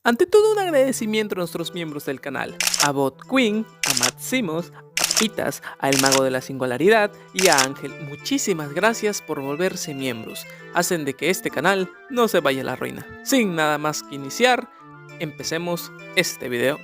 Ante todo, un agradecimiento a nuestros miembros del canal, a Bot Queen, a Matt Simos, a Pitas, a El Mago de la Singularidad y a Ángel. Muchísimas gracias por volverse miembros, hacen de que este canal no se vaya a la ruina. Sin nada más que iniciar, empecemos este video.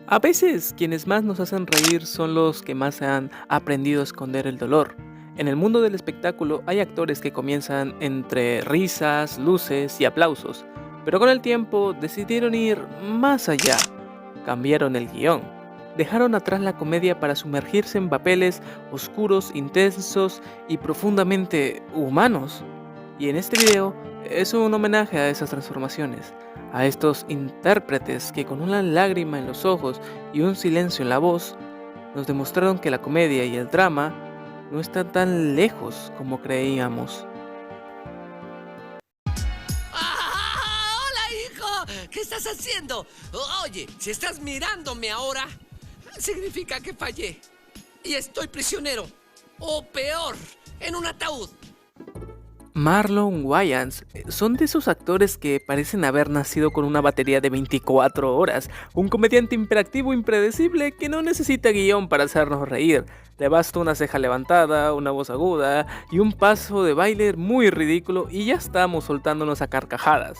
A veces quienes más nos hacen reír son los que más han aprendido a esconder el dolor. En el mundo del espectáculo hay actores que comienzan entre risas, luces y aplausos, pero con el tiempo decidieron ir más allá. Cambiaron el guión. Dejaron atrás la comedia para sumergirse en papeles oscuros, intensos y profundamente humanos. Y en este video es un homenaje a esas transformaciones, a estos intérpretes que con una lágrima en los ojos y un silencio en la voz, nos demostraron que la comedia y el drama no están tan lejos como creíamos. ¡Hola, hijo! ¿Qué estás haciendo? Oye, si estás mirándome ahora, significa que fallé. Y estoy prisionero. O peor, en un ataúd. Marlon Wayans son de esos actores que parecen haber nacido con una batería de 24 horas, un comediante imperactivo impredecible que no necesita guión para hacernos reír. Le basta una ceja levantada, una voz aguda y un paso de baile muy ridículo y ya estamos soltándonos a carcajadas.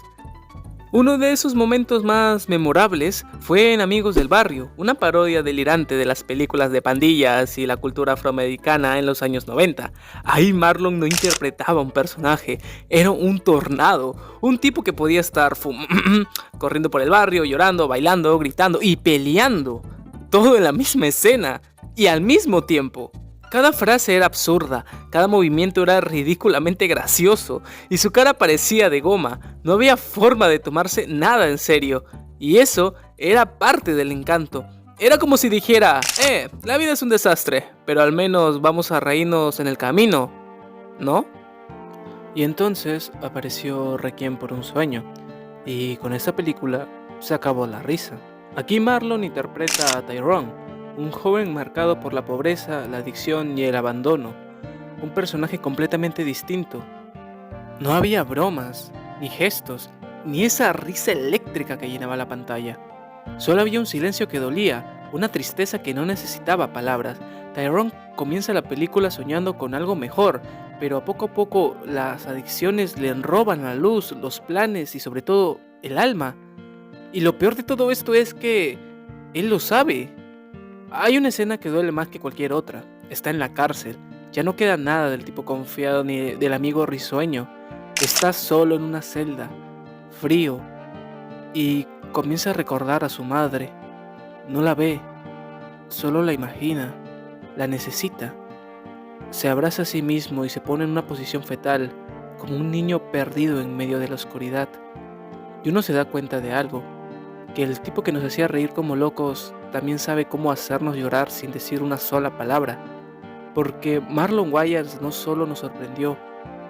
Uno de esos momentos más memorables fue en Amigos del Barrio, una parodia delirante de las películas de pandillas y la cultura afroamericana en los años 90. Ahí Marlon no interpretaba un personaje, era un tornado, un tipo que podía estar corriendo por el barrio, llorando, bailando, gritando y peleando, todo en la misma escena y al mismo tiempo. Cada frase era absurda, cada movimiento era ridículamente gracioso y su cara parecía de goma, no había forma de tomarse nada en serio, y eso era parte del encanto. Era como si dijera, la vida es un desastre, pero al menos vamos a reírnos en el camino, ¿no? Y entonces apareció Requiem por un sueño, y con esa película se acabó la risa. Aquí Marlon interpreta a Tyrone, un joven marcado por la pobreza, la adicción y el abandono, un personaje completamente distinto. No había bromas, ni gestos, ni esa risa eléctrica que llenaba la pantalla. Solo había un silencio que dolía, una tristeza que no necesitaba palabras. Tyrone comienza la película soñando con algo mejor, pero a poco las adicciones le roban la luz, los planes y sobre todo el alma. Y lo peor de todo esto es que él lo sabe. Hay una escena que duele más que cualquier otra. Está en la cárcel. Ya no queda nada del tipo confiado ni del amigo risueño. Está solo en una celda, frío, y comienza a recordar a su madre. No la ve, solo la imagina, la necesita. Se abraza a sí mismo y se pone en una posición fetal, como un niño perdido en medio de la oscuridad. Y uno se da cuenta de algo, que el tipo que nos hacía reír como locos también sabe cómo hacernos llorar sin decir una sola palabra. Porque Marlon Wayans no solo nos sorprendió,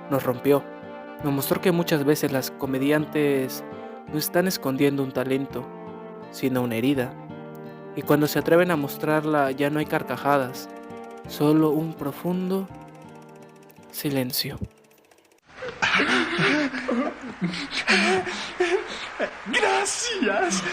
nos rompió. Nos mostró que muchas veces las comediantes no están escondiendo un talento, sino una herida. Y cuando se atreven a mostrarla ya no hay carcajadas, solo un profundo silencio. Gracias.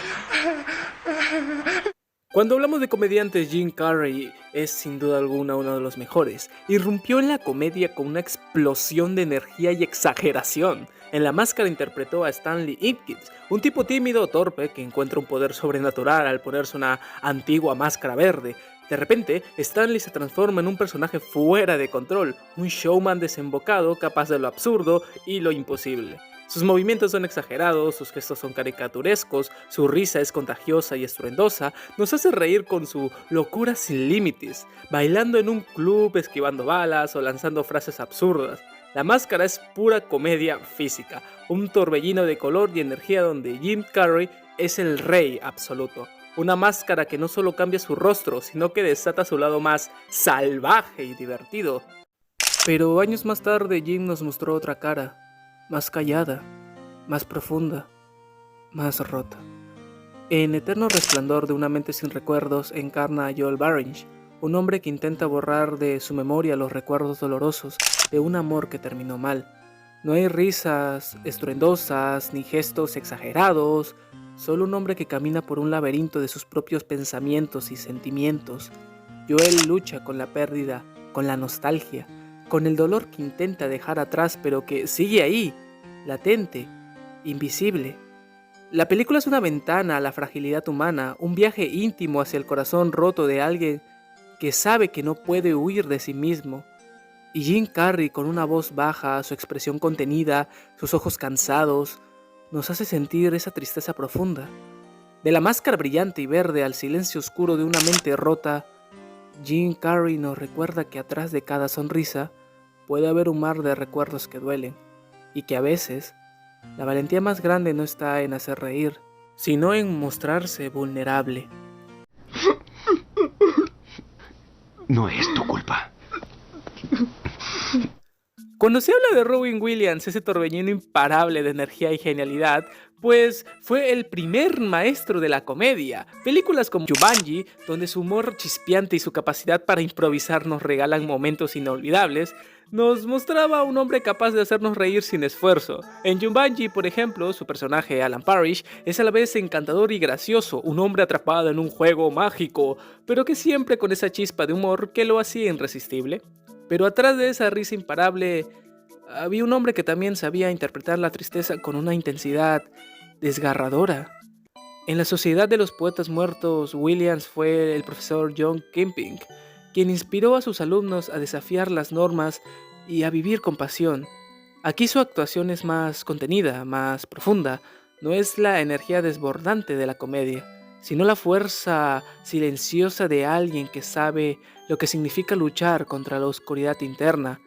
Cuando hablamos de comediantes, Jim Carrey es sin duda alguna uno de los mejores. Irrumpió en la comedia con una explosión de energía y exageración. En La Máscara interpretó a Stanley Ipkiss, un tipo tímido o torpe que encuentra un poder sobrenatural al ponerse una antigua máscara verde. De repente, Stanley se transforma en un personaje fuera de control, un showman desembocado capaz de lo absurdo y lo imposible. Sus movimientos son exagerados, sus gestos son caricaturescos, su risa es contagiosa y estruendosa, nos hace reír con su locura sin límites, bailando en un club, esquivando balas o lanzando frases absurdas. La Máscara es pura comedia física, un torbellino de color y energía donde Jim Carrey es el rey absoluto. Una máscara que no solo cambia su rostro, sino que desata su lado más salvaje y divertido. Pero años más tarde Jim nos mostró otra cara, más callada, más profunda, más rota. En Eterno Resplandor de una mente sin recuerdos encarna a Joel Barrinch, un hombre que intenta borrar de su memoria los recuerdos dolorosos de un amor que terminó mal. No hay risas estruendosas ni gestos exagerados, solo un hombre que camina por un laberinto de sus propios pensamientos y sentimientos. Joel lucha con la pérdida, con la nostalgia, con el dolor que intenta dejar atrás pero que sigue ahí, latente, invisible. La película es una ventana a la fragilidad humana, un viaje íntimo hacia el corazón roto de alguien que sabe que no puede huir de sí mismo. Y Jim Carrey, con una voz baja, su expresión contenida, sus ojos cansados, nos hace sentir esa tristeza profunda. De la máscara brillante y verde al silencio oscuro de una mente rota, Jim Carrey nos recuerda que atrás de cada sonrisa puede haber un mar de recuerdos que duelen, y que a veces la valentía más grande no está en hacer reír, sino en mostrarse vulnerable. No es tu culpa. Cuando se habla de Robin Williams, ese torbellino imparable de energía y genialidad, pues fue el primer maestro de la comedia. Películas como Jumanji, donde su humor chispeante y su capacidad para improvisar nos regalan momentos inolvidables, nos mostraba a un hombre capaz de hacernos reír sin esfuerzo. En Jumanji, por ejemplo, su personaje Alan Parrish es a la vez encantador y gracioso, un hombre atrapado en un juego mágico, pero que siempre con esa chispa de humor que lo hacía irresistible. Pero atrás de esa risa imparable había un hombre que también sabía interpretar la tristeza con una intensidad desgarradora. En la Sociedad de los Poetas Muertos, Williams fue el profesor John Kimping, quien inspiró a sus alumnos a desafiar las normas y a vivir con pasión. Aquí su actuación es más contenida, más profunda, no es la energía desbordante de la comedia, sino la fuerza silenciosa de alguien que sabe lo que significa luchar contra la oscuridad interna.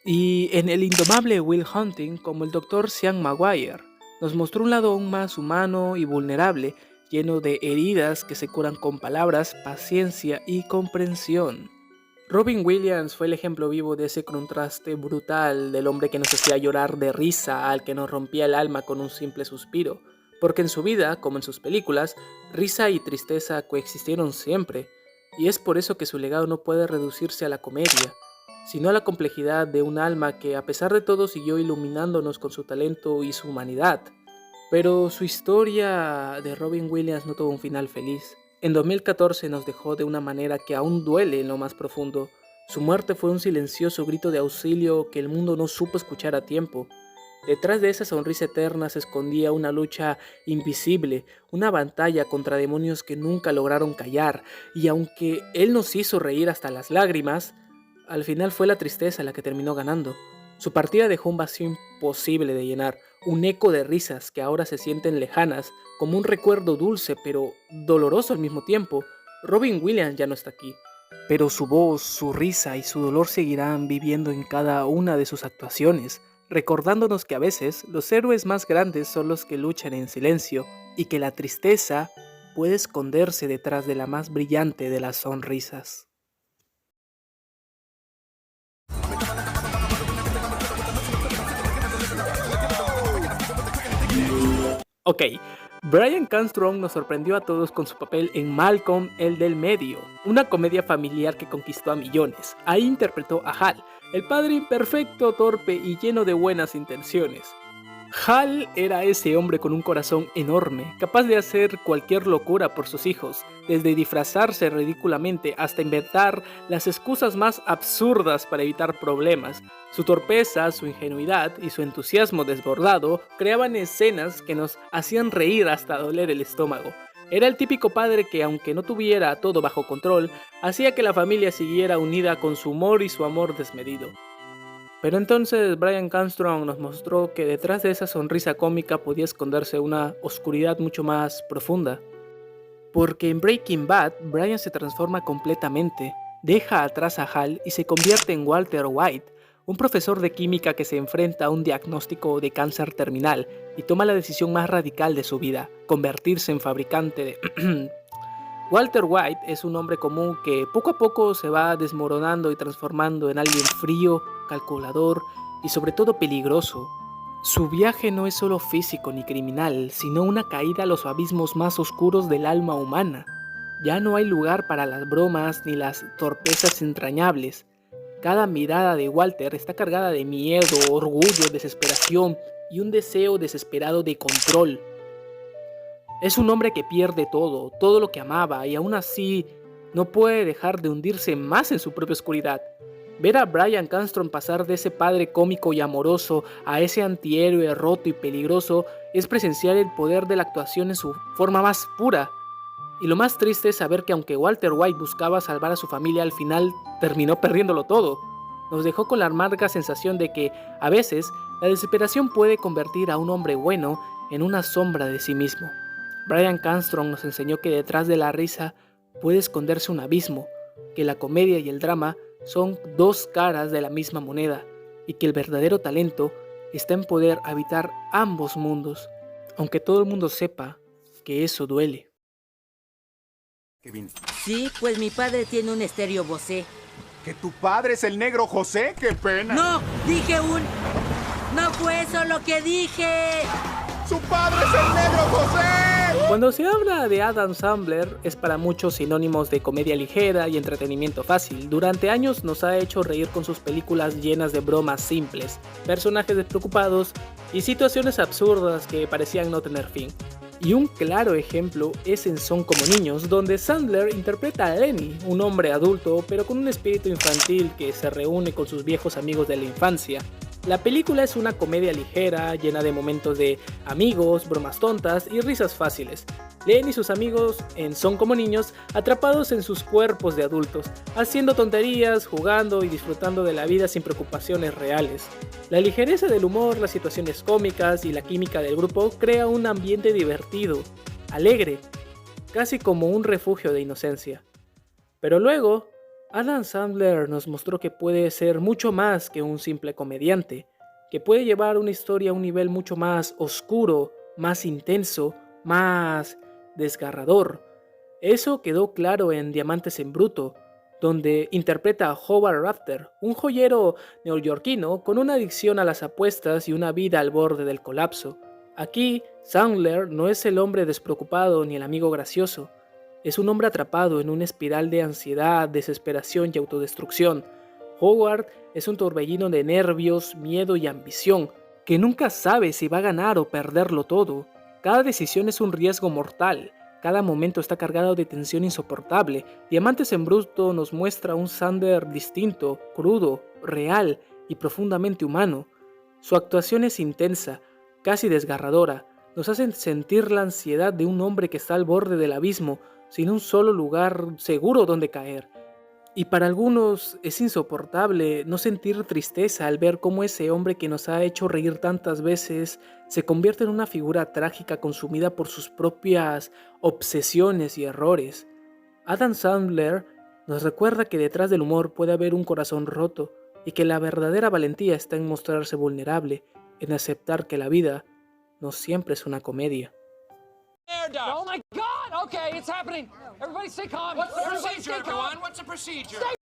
Y en el indomable Will Hunting, como el Dr. Sean Maguire, nos mostró un lado aún más humano y vulnerable, lleno de heridas que se curan con palabras, paciencia y comprensión. Robin Williams fue el ejemplo vivo de ese contraste brutal del hombre que nos hacía llorar de risa al que nos rompía el alma con un simple suspiro, porque en su vida, como en sus películas, risa y tristeza coexistieron siempre, y es por eso que su legado no puede reducirse a la comedia, sino a la complejidad de un alma que a pesar de todo siguió iluminándonos con su talento y su humanidad. Pero su historia de Robin Williams no tuvo un final feliz. En 2014 nos dejó de una manera que aún duele en lo más profundo. Su muerte fue un silencioso grito de auxilio que el mundo no supo escuchar a tiempo. Detrás de esa sonrisa eterna se escondía una lucha invisible, una batalla contra demonios que nunca lograron callar, y aunque él nos hizo reír hasta las lágrimas, al final fue la tristeza la que terminó ganando. Su partida dejó un vacío imposible de llenar, un eco de risas que ahora se sienten lejanas, como un recuerdo dulce pero doloroso al mismo tiempo. Robin Williams ya no está aquí, pero su voz, su risa y su dolor seguirán viviendo en cada una de sus actuaciones, recordándonos que a veces los héroes más grandes son los que luchan en silencio y que la tristeza puede esconderse detrás de la más brillante de las sonrisas. Ok, Bryan Cranston nos sorprendió a todos con su papel en Malcolm, el del medio, una comedia familiar que conquistó a millones. Ahí interpretó a Hal, el padre imperfecto, torpe y lleno de buenas intenciones. Hal era ese hombre con un corazón enorme, capaz de hacer cualquier locura por sus hijos, desde disfrazarse ridículamente hasta inventar las excusas más absurdas para evitar problemas. Su torpeza, su ingenuidad y su entusiasmo desbordado creaban escenas que nos hacían reír hasta doler el estómago. Era el típico padre que, aunque no tuviera todo bajo control, hacía que la familia siguiera unida con su humor y su amor desmedido. Pero entonces Bryan Cranston nos mostró que detrás de esa sonrisa cómica podía esconderse una oscuridad mucho más profunda. Porque en Breaking Bad, Bryan se transforma completamente, deja atrás a Hal y se convierte en Walter White, un profesor de química que se enfrenta a un diagnóstico de cáncer terminal y toma la decisión más radical de su vida, convertirse en fabricante de... Walter White es un hombre común que poco a poco se va desmoronando y transformando en alguien frío, calculador y sobre todo peligroso. Su viaje no es solo físico ni criminal, sino una caída a los abismos más oscuros del alma humana. Ya no hay lugar para las bromas ni las torpezas entrañables. Cada mirada de Walter está cargada de miedo, orgullo, desesperación y un deseo desesperado de control. Es un hombre que pierde todo, todo lo que amaba, y aún así no puede dejar de hundirse más en su propia oscuridad. Ver a Bryan Cranston pasar de ese padre cómico y amoroso a ese antihéroe roto y peligroso es presenciar el poder de la actuación en su forma más pura. Y lo más triste es saber que aunque Walter White buscaba salvar a su familia, al final terminó perdiéndolo todo. Nos dejó con la amarga sensación de que, a veces, la desesperación puede convertir a un hombre bueno en una sombra de sí mismo. Bryan Cranston nos enseñó que detrás de la risa puede esconderse un abismo, que la comedia y el drama son dos caras de la misma moneda, y que el verdadero talento está en poder habitar ambos mundos, aunque todo el mundo sepa que eso duele. Kevin. Sí, pues mi padre tiene un estéreo Bose. ¿Que tu padre es el negro José? ¡Qué pena! ¡No! ¡Dije un... ¡No fue eso lo que dije! ¡Su padre es el negro José! Cuando se habla de Adam Sandler, es para muchos sinónimos de comedia ligera y entretenimiento fácil. Durante años nos ha hecho reír con sus películas llenas de bromas simples, personajes despreocupados y situaciones absurdas que parecían no tener fin. Y un claro ejemplo es en Son como niños, donde Sandler interpreta a Lenny, un hombre adulto pero con un espíritu infantil que se reúne con sus viejos amigos de la infancia. La película es una comedia ligera, llena de momentos de amigos, bromas tontas y risas fáciles. Lenny y sus amigos Son como niños, atrapados en sus cuerpos de adultos, haciendo tonterías, jugando y disfrutando de la vida sin preocupaciones reales. La ligereza del humor, las situaciones cómicas y la química del grupo crea un ambiente divertido, alegre, casi como un refugio de inocencia. Pero luego, Adam Sandler nos mostró que puede ser mucho más que un simple comediante, que puede llevar una historia a un nivel mucho más oscuro, más intenso, más desgarrador. Eso quedó claro en Diamantes en Bruto, donde interpreta a Howard Rafter, un joyero neoyorquino con una adicción a las apuestas y una vida al borde del colapso. Aquí, Sandler no es el hombre despreocupado ni el amigo gracioso. Es un hombre atrapado en una espiral de ansiedad, desesperación y autodestrucción. Howard es un torbellino de nervios, miedo y ambición, que nunca sabe si va a ganar o perderlo todo. Cada decisión es un riesgo mortal. Cada momento está cargado de tensión insoportable. Diamantes en Bruto nos muestra un Sandler distinto, crudo, real y profundamente humano. Su actuación es intensa, casi desgarradora. Nos hace sentir la ansiedad de un hombre que está al borde del abismo, sin un solo lugar seguro donde caer. Y para algunos es insoportable no sentir tristeza al ver cómo ese hombre que nos ha hecho reír tantas veces se convierte en una figura trágica consumida por sus propias obsesiones y errores. Adam Sandler nos recuerda que detrás del humor puede haber un corazón roto y que la verdadera valentía está en mostrarse vulnerable, en aceptar que la vida no siempre es una comedia. Oh my God! Okay, it's happening. Everybody stay calm. What's the procedure, everyone? What's the procedure? Stay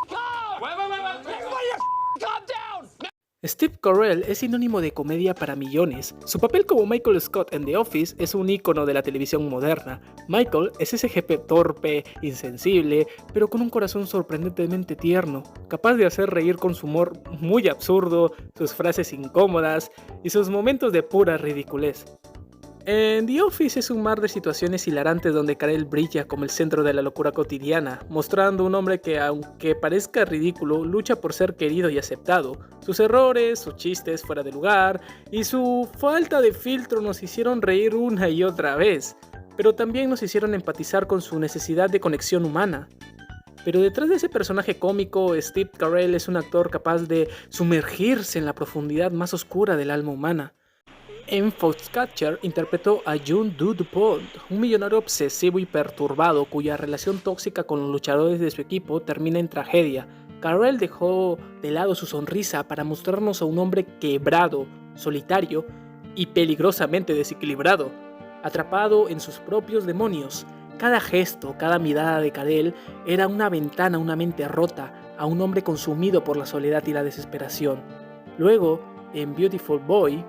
calm. Wait. Everybody calm down. Steve Carell es sinónimo de comedia para millones. Su papel como Michael Scott en The Office es un ícono de la televisión moderna. Michael es ese jefe torpe, insensible, pero con un corazón sorprendentemente tierno, capaz de hacer reír con su humor muy absurdo, sus frases incómodas y sus momentos de pura ridiculez. En The Office es un mar de situaciones hilarantes donde Carell brilla como el centro de la locura cotidiana, mostrando un hombre que, aunque parezca ridículo, lucha por ser querido y aceptado. Sus errores, sus chistes fuera de lugar y su falta de filtro nos hicieron reír una y otra vez, pero también nos hicieron empatizar con su necesidad de conexión humana. Pero detrás de ese personaje cómico, Steve Carell es un actor capaz de sumergirse en la profundidad más oscura del alma humana. En Foxcatcher interpretó a John DuPont, un millonario obsesivo y perturbado cuya relación tóxica con los luchadores de su equipo termina en tragedia. Carell dejó de lado su sonrisa para mostrarnos a un hombre quebrado, solitario y peligrosamente desequilibrado, atrapado en sus propios demonios. Cada gesto, cada mirada de Carell era una ventana a una mente rota, a un hombre consumido por la soledad y la desesperación. Luego, en Beautiful Boy,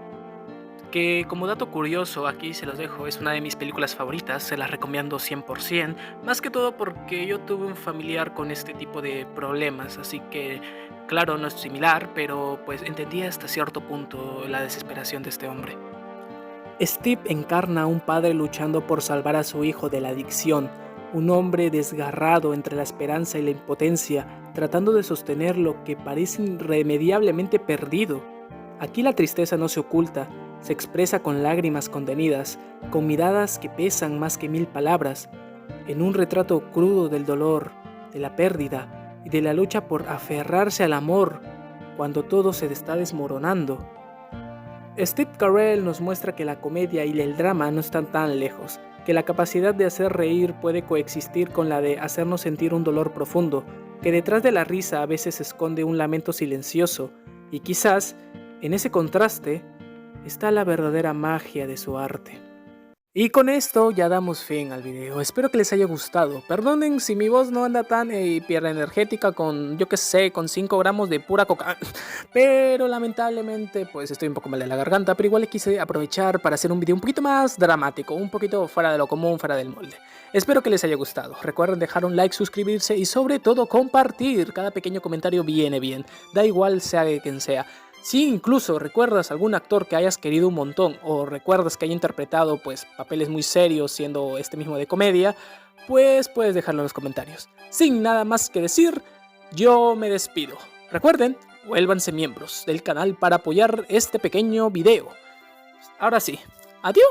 que como dato curioso aquí se los dejo, es una de mis películas favoritas, se las recomiendo 100%, más que todo porque yo tuve un familiar con este tipo de problemas, así que claro, no es similar, pero pues entendí hasta cierto punto la desesperación de este hombre. Steve encarna a un padre luchando por salvar a su hijo de la adicción, un hombre desgarrado entre la esperanza y la impotencia, tratando de sostener lo que parece irremediablemente perdido. Aquí la tristeza no se oculta, se expresa con lágrimas contenidas, con miradas que pesan más que 1000 palabras, en un retrato crudo del dolor, de la pérdida y de la lucha por aferrarse al amor cuando todo se está desmoronando. Steve Carell nos muestra que la comedia y el drama no están tan lejos, que la capacidad de hacer reír puede coexistir con la de hacernos sentir un dolor profundo, que detrás de la risa a veces se esconde un lamento silencioso, y quizás, en ese contraste, está la verdadera magia de su arte. Y con esto ya damos fin al video, espero que les haya gustado. Perdonen si mi voz no anda tan hiper energética con, yo que sé, con 5 gramos de pura coca. Pero lamentablemente pues estoy un poco mal de la garganta, pero igual le quise aprovechar para hacer un video un poquito más dramático, un poquito fuera de lo común, fuera del molde. Espero que les haya gustado, recuerden dejar un like, suscribirse y sobre todo compartir, cada pequeño comentario viene bien, da igual sea de quien sea. Si incluso recuerdas algún actor que hayas querido un montón o recuerdas que haya interpretado pues papeles muy serios siendo este mismo de comedia, pues puedes dejarlo en los comentarios. Sin nada más que decir, yo me despido. Recuerden, vuélvanse miembros del canal para apoyar este pequeño video. Ahora sí, adiós.